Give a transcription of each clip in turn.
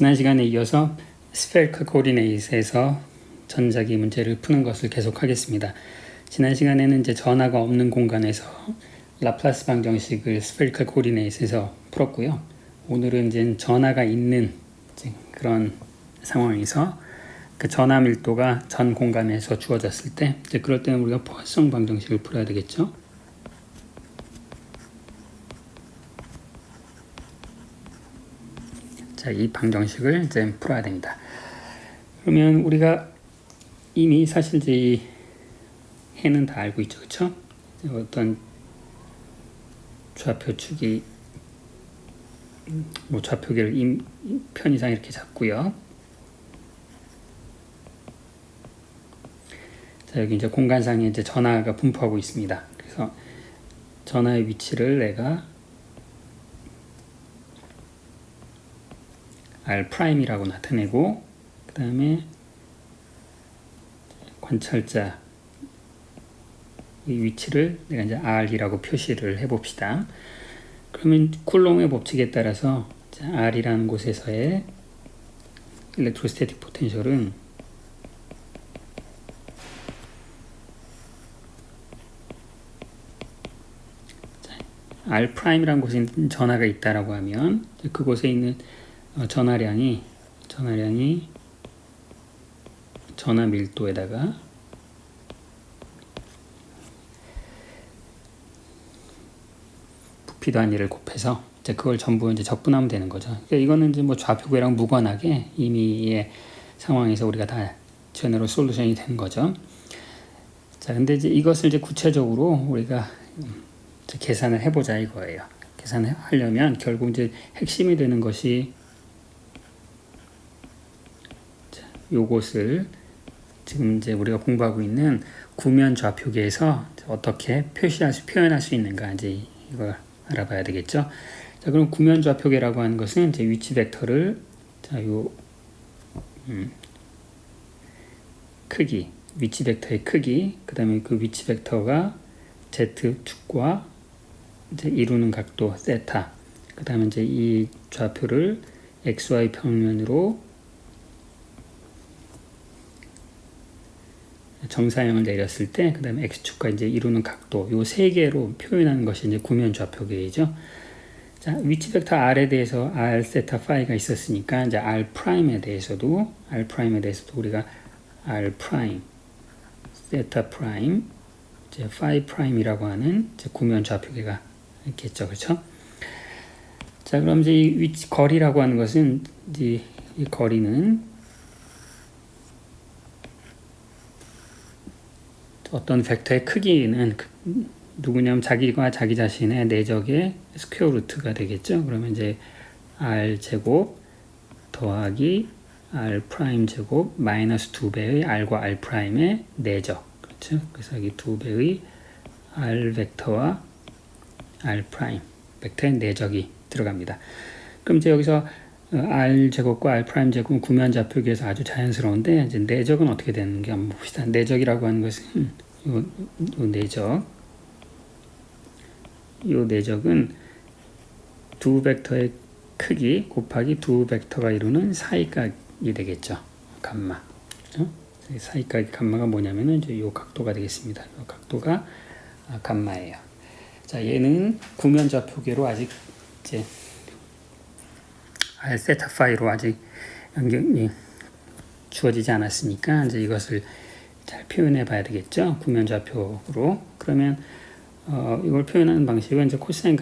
지난 시간에 이어서 spherical coordinate에서 전자기 문제를 푸는 것을 계속하겠습니다. 지난 시간에는 이제 전하가 없는 공간에서 라플라스 방정식을 spherical coordinate에서 풀었고요. 오늘은 이제 전하가 있는 그런 상황에서 그 전하 밀도가 전 공간에서 주어졌을 때 이제 그럴 때는 우리가 포isson 방정식을 풀어야 되겠죠. 자, 이 방정식을 이제 풀어야 됩니다. 그러면 우리가 이미 사실 이제 이 해는 다 알고 있죠, 그렇죠? 어떤 좌표축이 뭐 좌표계를 편의상 이렇게 잡고요. 자, 여기 이제 공간상에 이제 전하가 분포하고 있습니다. 그래서 전하의 위치를 내가 R'이라고 나타내고, 그 다음에 관찰자 이 위치를 내가 이제 R이라고 표시를 해봅시다. 그러면 쿨롱의 법칙에 따라서 R이라는 곳에서의 일렉트로스태틱 포텐셜은 R'이라는 곳에 전하가 있다라고 하면 그곳에 있는 전하량이 전하 밀도에다가 부피 단위를 곱해서 이제 그걸 전부 이제 적분하면 되는 거죠. 그러니까 이거는 이제 뭐 좌표계랑 무관하게 이미의 상황에서 우리가 다 제너럴 솔루션이 된 거죠. 자, 근데 이제 이것을 이제 구체적으로 우리가 이제 계산을 해보자 이거예요. 계산을 하려면 결국 이제 핵심이 되는 것이 요것을 지금 이제 우리가 공부하고 있는 구면 좌표계에서 어떻게 표현할 수 있는가 이제 이걸 알아봐야 되겠죠. 자, 그럼 구면 좌표계라고 하는 것은 이제 위치 벡터를 크기, 위치 벡터의 크기, 그 다음에 그 위치 벡터가 Z축과 이제 이루는 각도 세타, 그 다음에 이제 이 좌표를 XY 평면으로 정사형을 내렸을 때, 그 다음에 X축과 이제 이루는 각도, 요 세 개로 표현하는 것이 이제 구면 좌표계이죠. 자, 위치 벡터 R에 대해서 R, 세타, 파이가 있었으니까, 이제 R'에 대해서도 우리가 R', 세타 프라임, 이제 파이 프라임이라고 하는 이제 구면 좌표계가 있겠죠. 그렇죠? 자, 그럼 이제 이 위치, 거리라고 하는 것은, 이제 이 거리는 어떤 벡터의 크기는 누구냐면 자기가 자기 자신의 내적의 스퀘어 루트가 되겠죠. 그러면 이제 R 제곱 더하기 R 프라임 제곱 마이너스 2배의 R과 R 프라임의 내적. 그렇죠. 그래서 여기 2배의 R 벡터와 R 프라임 벡터의 내적이 들어갑니다. 그럼 이제 여기서 R 제곱과 R 프라임 제곱은 구면 좌표계에서 아주 자연스러운데, 이제 내적은 어떻게 되는지 한번 봅시다. 내적이라고 하는 것은 요 내적은 두 벡터의 크기 곱하기 두 벡터가 이루는 사이각이 되겠죠. 감마. 그렇죠? 사이각의 감마가 뭐냐면은 이제 요 각도가 되겠습니다. 요 각도가 감마예요. 자, 얘는 구면 좌표계로 아직 이제 R 세타 파이로 아직 연결이 주어지지 않았으니까 이제 이것을 잘 표현해 봐야 되겠죠. 구면 좌표로. 그러면 이걸 표현하는 방식은 이제 코사인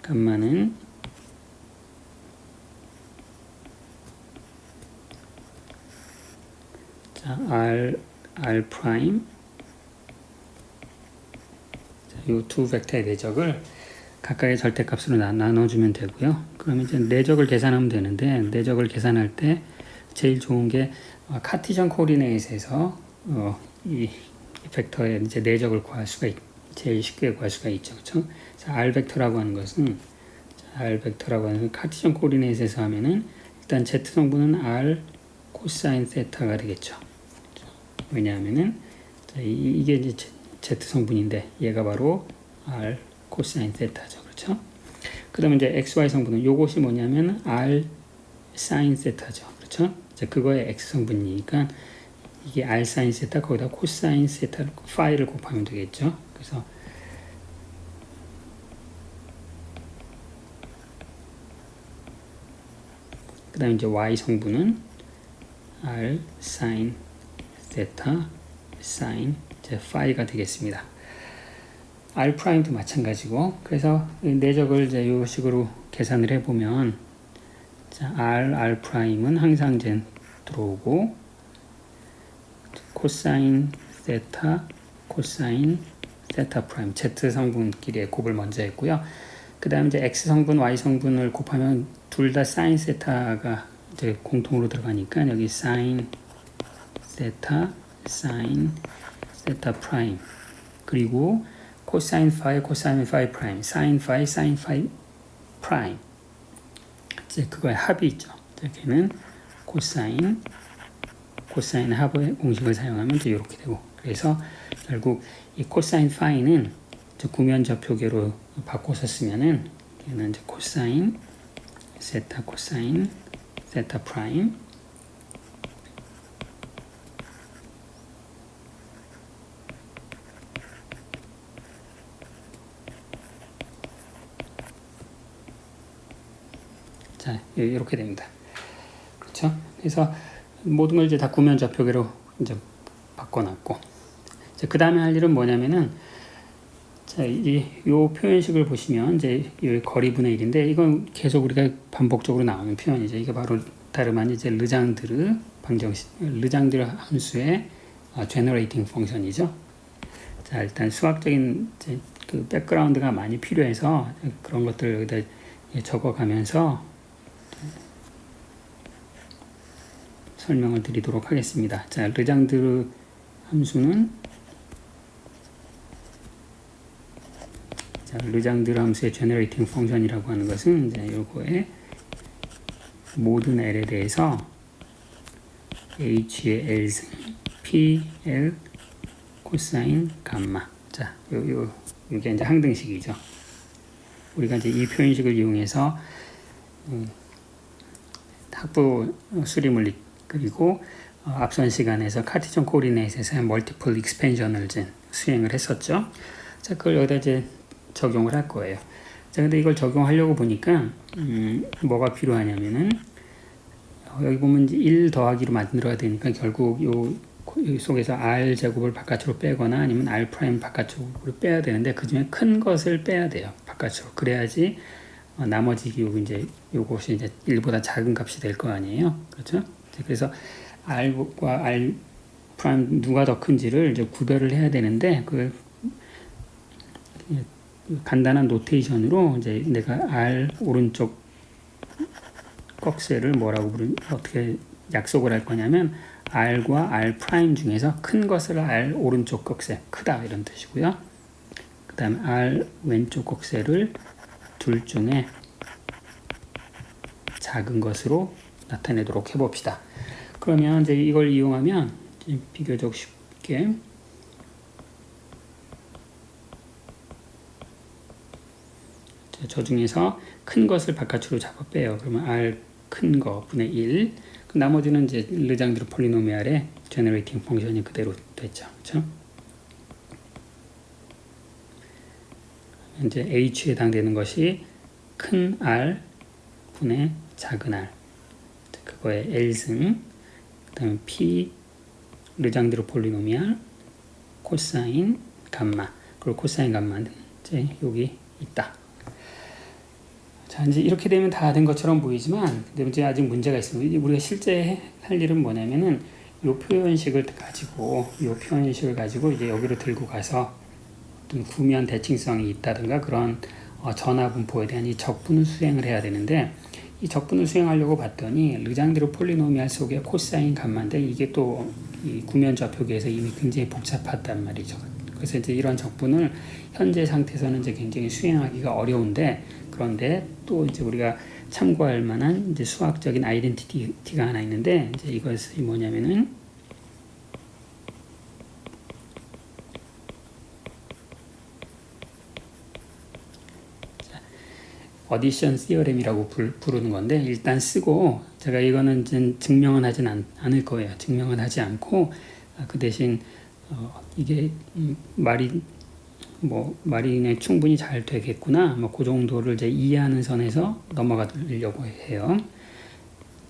감마는 자, R 프라임 이 두 벡터의 내적을 각각의 절대값으로 나눠주면 되고요. 그러면 이제 내적을 계산하면 되는데, 내적을 계산할 때 제일 좋은 게 카티전 코디네이트에서 이 벡터의 이제 내적을 구할 수가 제일 쉽게 구할 수가 있죠, 그렇죠? R 벡터라고 하는 것은 카티전 코디네이트에서 하면은 일단 Z 성분은 R 코사인 세타가 되겠죠. 왜냐하면은 이게 이제 Z 성분인데 얘가 바로 R 코사인 세타죠. 그렇죠? 그 다음에 이제 XY 성분은 요것이 뭐냐면 R 사인 세타죠. 그렇죠? 이제 그거의 x 성분이니까 이게 r 사인 세타 거기다 코사인 세타 파이를 곱하면 되겠죠. 그래서 그 다음에 이제 y 성분은 r 사인 세타 사인 이제 파이가 되겠습니다. r 프라임도 마찬가지고, 그래서 내적을 이제 이 식으로 계산을 해보면, 자, r 프라임은 항상 이제 들어오고, 코사인 세타 프라임 z 성분끼리의 곱을 먼저 했고요. 그 다음에 이제 x 성분, y 성분을 곱하면 둘 다 사인 세타가 이제 공통으로 들어가니까 여기 사인 세타 프라임, 그리고 코사인 파이 프라임, 사인 파이 프라임. 이제 그거의 합이 있죠. 걔는 코사인 합의 공식을 사용하면 이제 이렇게 되고, 그래서 결국 이 코사인 파이는 구면 좌표계로 바꿔서 쓰면은 얘는 이제 코사인 세타 프라임 자, 이렇게 됩니다. 그렇죠? 그래서 모든 걸 이제 다 구면 좌표계로 이제 바꿔놨고, 이제 그 다음에 할 일은 뭐냐면은, 자, 이 표현식을 보시면 이제 이 거리분의 1인데 이건 계속 우리가 반복적으로 나오는 표현이죠. 이게 바로 다름 아닌 이제 르장드르 함수의 제너레이팅 펑션이죠. 자, 일단 수학적인 이제 그 백그라운드가 많이 필요해서 그런 것들을 여기다 적어가면서 설명을 드리도록 하겠습니다. 자, 르장드르 함수는, 자, 르장드르 함수의 제너레이팅 펑션이라고 하는 것은 이제 요거의 모든 L에 대해서 H의 L승 PL 코사인 감마. 자, 요게 이제 항등식이죠. 우리가 이제 이 표현식을 이용해서 학부 수리물리 그리고 앞선 시간에서 카티전 코디네이트에서 멀티플 익스펜션을 수행을 했었죠. 자, 그걸 여기다 이제 적용을 할 거예요. 자, 근데 이걸 적용하려고 보니까 뭐가 필요하냐면은 여기 보면 이제 1 더하기로 만들어야 되니까 결국 요 속에서 r 제곱을 바깥으로 빼거나 아니면 r 프라임 바깥쪽으로 빼야 되는데 그 중에 큰 것을 빼야 돼요. 바깥으로. 그래야지 나머지 이제 요것이 이제 1보다 작은 값이 될 거 아니에요. 그렇죠? 그래서 r과 r 프라임 누가 더 큰지를 이제 구별을 해야 되는데 그 간단한 노테이션으로 이제 내가 r 오른쪽 꺽쇠를 뭐라고 어떻게 약속을 할 거냐면 r과 r 프라임 중에서 큰 것을 r 오른쪽 꺽쇠, 크다 이런 뜻이고요. 그 다음에 r 왼쪽 꺽쇠를 둘 중에 작은 것으로 나타내도록 해봅시다. 그러면 이제 이걸 이용하면 비교적 쉽게 저 중에서 큰 것을 바깥으로 잡아 빼요. 그러면 r 큰 거 분의 1. 그 나머지는 이제 르장드르 폴리노미알의 제너레이팅 펑션이 그대로 됐죠. 그렇죠? 이제 h에 해당되는 것이 큰 r 분의 작은 r. 그거의 L승. 그다음에 p 르장드르 폴리노미알 코사인 감마. 그리고 코사인 감마는 이제 여기 있다. 자, 이제 이렇게 되면 다 된 것처럼 보이지만, 근데 이제 아직 문제가 있습니다. 우리가 실제 할 일은 뭐냐면은, 요 표현식을 가지고 이제 여기로 들고 가서 어떤 구면 대칭성이 있다든가 그런 전화분포에 대한 이 적분을 수행을 해야 되는데, 이 적분을 수행하려고 봤더니, 르장드르 폴리노미알 속에 코사인 감마인데, 이게 또 이 구면 좌표계에서 이미 굉장히 복잡하단 말이죠. 그래서 이제 이런 적분을 현재 상태에서는 이제 굉장히 수행하기가 어려운데, 그런데 또 이제 우리가 참고할 만한 이제 수학적인 아이덴티티가 하나 있는데, 이제 이것이 뭐냐면은 어디션 시어렘이라고 부르는 건데, 일단 쓰고 제가 이거는 이제 증명은 하진 않을 거예요. 증명은 하지 않고 그 대신 이게 말이 그냥 충분히 잘 되겠구나. 그 정도를 이제 이해하는 선에서 넘어가려고 해요.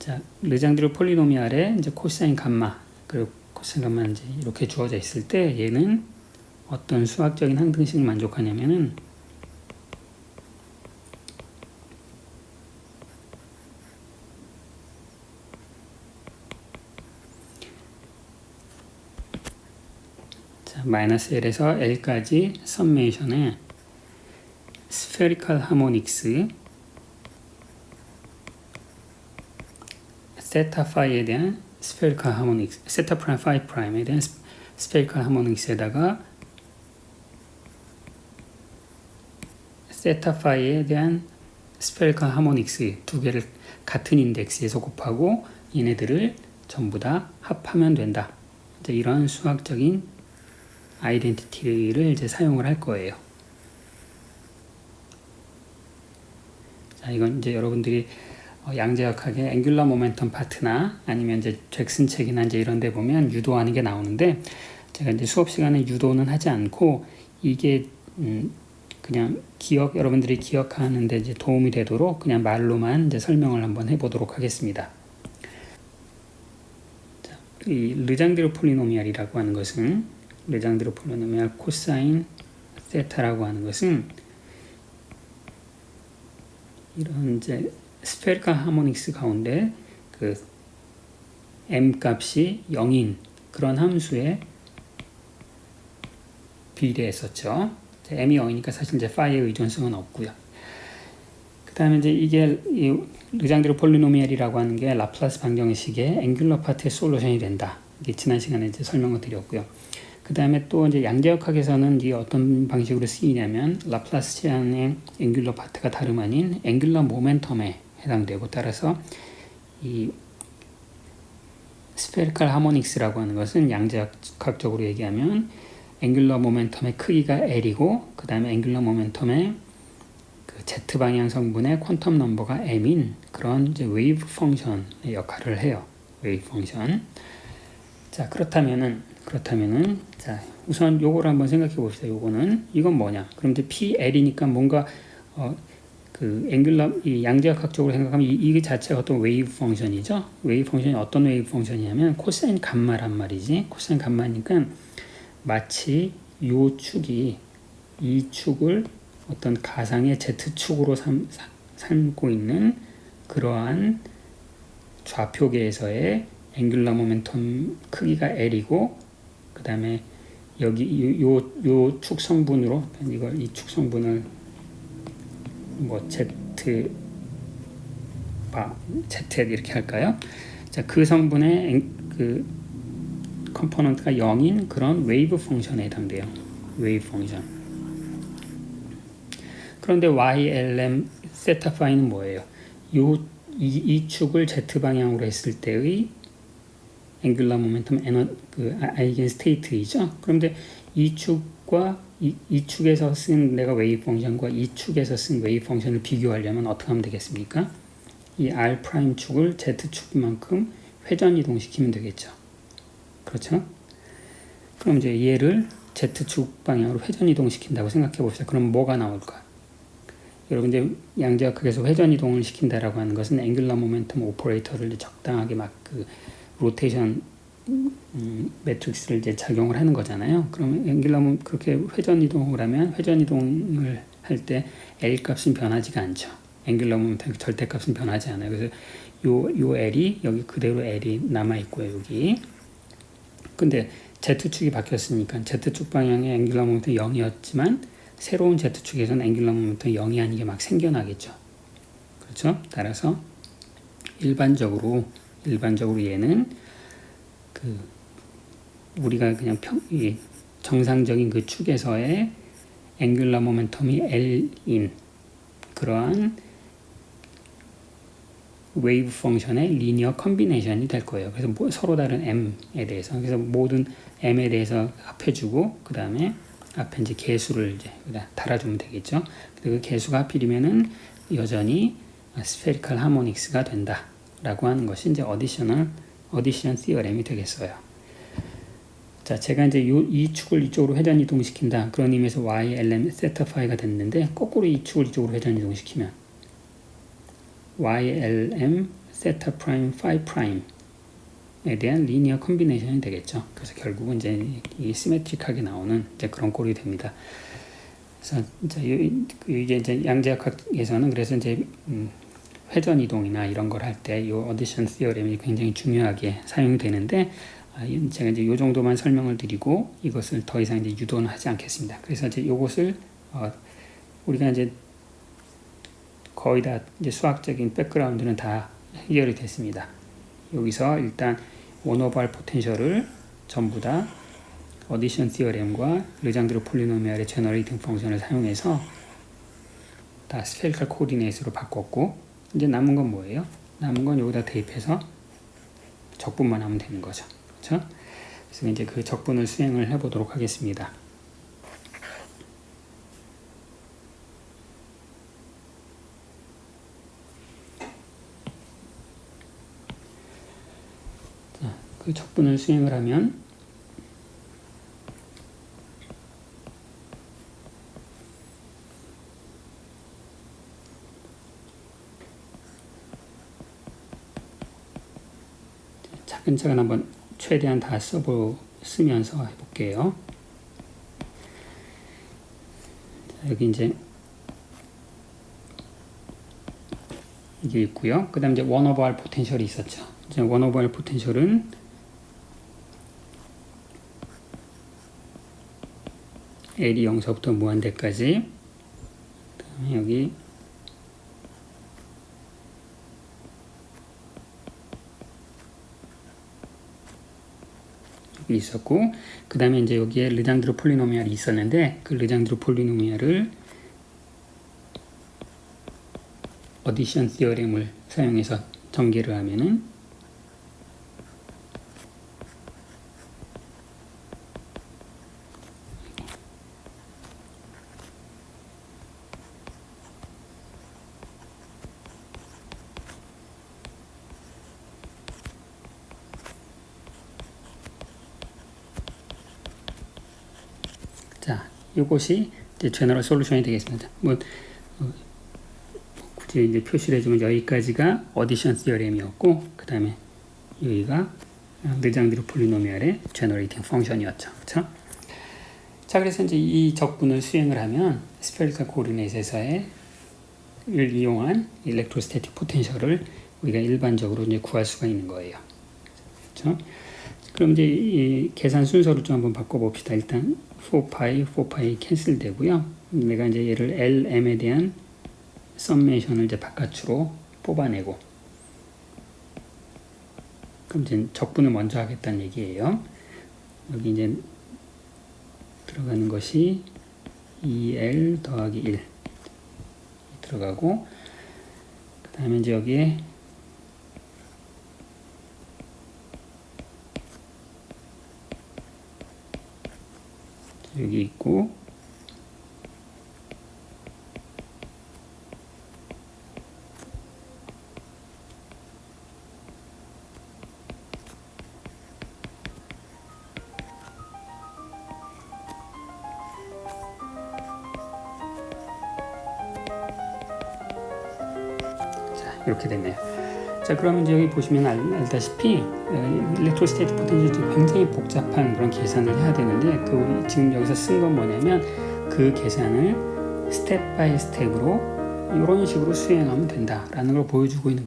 자, 르장드르 폴리노미알에 이제 코사인 감마 그리고 코사인 감마는 이제 이렇게 주어져 있을 때 얘는 어떤 수학적인 항등식을 만족하냐면은 마이너스 L에서 L까지 썸메이션에 spherical harmonics 세타 파이에 대한 spherical harmonics 세타 프라임 파이 프라임에 대한 spherical harmonics에다가 세타 파이에 대한 spherical harmonics 두 개를 같은 인덱스에서 곱하고 얘네들을 전부 다 합하면 된다. 이제 이런 수학적인 아이덴티티를 이제 사용을 할 거예요. 자, 이건 이제 여러분들이 양자역학의 앵귤러 모멘텀 파트나 아니면 이제 잭슨 책이나 이제 이런 데 보면 유도하는 게 나오는데 제가 이제 수업 시간에 유도는 하지 않고 이게 그냥 여러분들이 기억하는 데 이제 도움이 되도록 그냥 말로만 이제 설명을 한번 해보도록 하겠습니다. 자, 이 르장드르 폴리노미알이라고 하는 것은 르장드르 폴리노미알 코사인 세타라고 하는 것은 이런 이제 스페리컬 하모닉스 가운데 그 m 값이 0인 그런 함수에 비례했었죠. m이 0이니까 사실 이제 파이의 의존성은 없고요. 그 다음에 이제 이게 이 르장드르 폴리노미알이라고 하는 게 라플라스 방정식의 앵귤러 파트의 솔루션이 된다. 이게 지난 시간에 이제 설명을 드렸고요. 그 다음에 또 이제 양자역학에서는 이게 어떤 방식으로 쓰이냐면 라플라스치안의 앵귤러 파트가 다름 아닌 앵귤러 모멘텀에 해당되고 따라서 이 스페리컬 하모닉스라고 하는 것은 양자역학적으로 얘기하면 앵귤러 모멘텀의 크기가 L이고 그 다음에 앵귤러 모멘텀의 그 Z 방향 성분의 퀀텀 넘버가 M인 그런 이제 웨이브 펑션의 역할을 해요. 웨이브 펑션. 자, 그렇다면은 자, 우선 요거를 한번 생각해 봅시다. 이건 뭐냐? 그럼 이제 PL이니까 뭔가 그 앵귤러 이 양자역학적으로 생각하면 이 자체가 어떤 웨이브 펑션이죠. 웨이브 펑션이 어떤 웨이브 펑션이냐면 코사인 감마란 말이지. 코사인 감마니까 마치 요 축이 이 축을 어떤 가상의 Z축으로 삼고 있는 그러한 좌표계에서의 앵귤러 모멘텀 크기가 L이고 그 다음에 여기 요 축 성분으로 이 축 성분을 뭐 Z 이렇게 할까요? 자, 그 성분의 그 컴포넌트가 0인 그런 웨이브 펑션에 해당돼요. 웨이브 펑션. 그런데 YLM 세타 파이는 뭐예요? 이 축을 Z 방향으로 했을 때의 앵귤러 모멘텀 그 아이겐 스테이트이죠. 그런데 이 축과 이 축에서 쓴 내가 웨이브 펑션과 이 축에서 쓴 웨이브 펑션을 비교하려면 어떻게 하면 되겠습니까? 이 R 프라임 축을 Z 축만큼 회전 이동시키면 되겠죠. 그렇죠? 그럼 이제 얘를 Z 축 방향으로 회전 이동시킨다고 생각해 봅시다. 그럼 뭐가 나올까? 여러분 이제 양자역학에서 회전 이동을 시킨다라고 하는 것은 앵귤러 모멘텀 오퍼레이터를 적당하게 막 그 로테이션 매트릭스를 이제 작용을 하는 거잖아요. 그러면 앵귤러 그렇게 회전 이동을 하면 회전 이동을 할 때 L 값은 변하지가 않죠. 앵귤러 모멘텀 절대값은 변하지 않아요. 그래서 요 L이 여기 그대로 L이 남아 있고요. 여기. 근데 Z축이 바뀌었으니까 Z축 방향의 앵귤러 모멘텀 0이었지만 새로운 Z축에서는 앵귤러 모멘텀 0이 아닌 게 막 생겨나겠죠. 그렇죠? 따라서 일반적으로 얘는 그 우리가 그냥 정상적인 그 축에서의 앵귤러 모멘텀이 L인 그러한 웨이브 펑션의 리니어 컨비네이션이 될 거예요. 그래서 서로 다른 M에 대해서 그래서 모든 M에 대해서 합해주고 그 다음에 앞에 이제 개수를 이제 달아주면 되겠죠. 그 개수가 하필이면은 여전히 스페리컬 하모닉스가 된다. 라고 하는 것이 이제 어디션 티어렘이 되겠어요. 자, 제가 이제 이 축을 이쪽으로 회전 이동시킨다. 그런 의미에서 YLM 세타 파이가 됐는데, 거꾸로 이 축을 이쪽으로 회전 이동시키면 YLM 세타 프라임 파이 프라임에 대한 리니어 컨비네이션이 되겠죠. 그래서 결국은 이제 이 시메트릭하게 나오는 이제 그런 꼴이 됩니다. 그래서 이게 이제 양자역학에서는 그래서 이제 회전 이동이나 이런 걸 할 때 이 어디션 티어렘이 굉장히 중요하게 사용이 되는데, 제가 이제 이 정도만 설명을 드리고 이것을 더 이상 이제 유도는 하지 않겠습니다. 그래서 이제 이것을 우리가 이제 거의 다 이제 수학적인 백그라운드는 다 해결이 됐습니다. 여기서 일단 원오버 포텐셜을 전부 다 어디션 티어렘과 르장드르 폴리노미알의 제너레이팅 펑션을 사용해서 다 스페리컬 코디네이트로 바꿨고, 이제 남은 건 뭐예요? 남은 건 여기다 대입해서 적분만 하면 되는 거죠. 그렇죠? 그래서 이제 그 적분을 수행을 해보도록 하겠습니다. 자, 그 적분을 수행을 하면 차근차근 한번 최대한 다 쓰면서 해볼게요. 자, 여기 이제 이게 있고요. 그 다음 이제 원오버 R 포텐셜이 있었죠. 이제 원오버 R 포텐셜은 L이 0서부터 무한대까지, 그 다음에 여기 있었고, 그 다음에 이제 여기에 르장드르 폴리노미알이 있었는데, 그 르장드르 폴리노미알을 어디션 티어렘을 사용해서 전개를 하면은 자, 이것이 이제 제너럴 솔루션이 되겠습니다. 굳이 이제 표시를 해주면 여기까지가 어디션 티어렘이었고, 그 다음에 여기가 르장드르 폴리노미알의 제너레이팅 펑션이었죠. 그렇죠? 자, 그래서 이제 이 적분을 수행을 하면 스페리컬 코오디네이트에서의 을 이용한 일렉트로스태틱 포텐셜을 우리가 일반적으로 이제 구할 수가 있는 거예요. 그렇죠? 그럼 이제 이 계산 순서를 좀 한번 바꿔봅시다. 일단 4파이 캔슬 되고요. 내가 이제 얘를 LM에 대한 썸메이션을 이제 바깥으로 뽑아내고, 그럼 이제 적분을 먼저 하겠다는 얘기예요. 여기 이제 들어가는 것이 2L 더하기 1 들어가고, 그 다음에 이제 여기에 여기 있고, 자, 이렇게 됐네요. 자, 그러면 이제 여기 보시면 알다시피 일렉트로스태틱 포텐셜이 굉장히 복잡한 그런 계산을 해야 되는데, 우리 지금 여기서 쓴 건 뭐냐면 그 계산을 스텝 바이 스텝으로 이런 식으로 수행하면 된다라는 걸 보여주고 있는